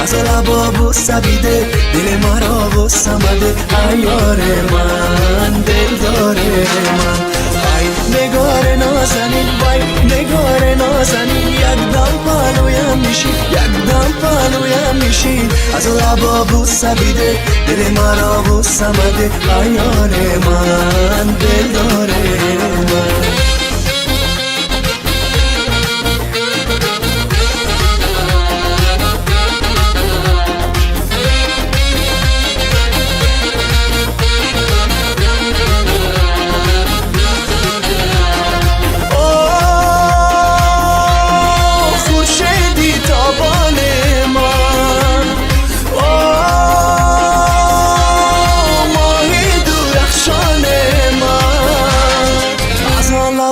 از لبا بوسیده دل ما را بوسمده ایار من دلدار من. ای نگار نازنین وای نگار نازنین یکدم پالویم میشی یکدم پالویم میشی از لبا بوسیده دل ما را بوسمده ایار من دلدار من.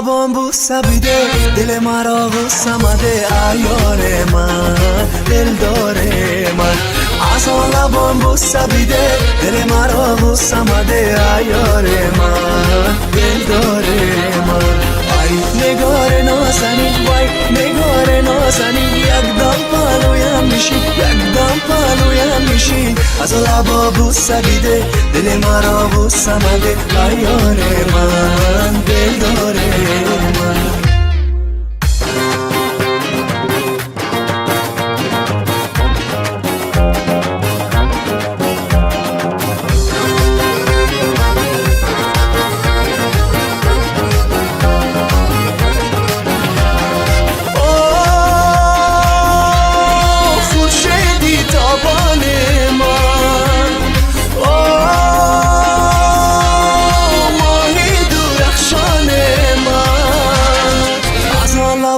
لبام بوسیده دل مرا بوسمده ایار من دلدار من. از لبام بوسیده دل مرا بوسمده ایار من دلدار من. ای نگار نازنین وای نگار نازنین یکدم پالویم میشی یکدم پالویم میشی از لبا بوسیده دل مرا بوسمده ایار من دلدار من.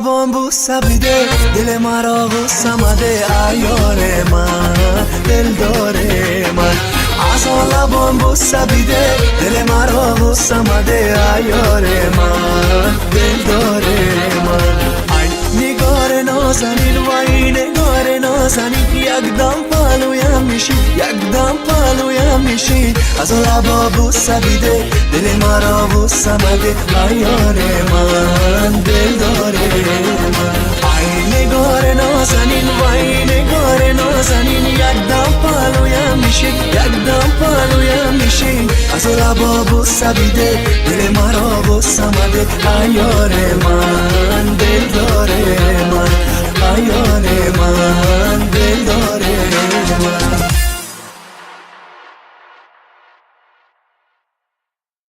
لبام بوسیده دل مرا بوسمده ایار من دلدار من. از لبام بوسیده دل مرا بوسمده ایار من دلدار من. ای نگار نازنین وای نگار نازنین یکدم پالویم میشی یکدم پالویم میشی از لبا بوسیده دل مرا بوسمده ایار من دلدار من. ای نگار نازنین وای نگار نازنین یکدم پالویم میشی یکدم پالویم میشی از لبا بوسیده دل مرا بوسمده ایار من دلدار من ایار من دلدار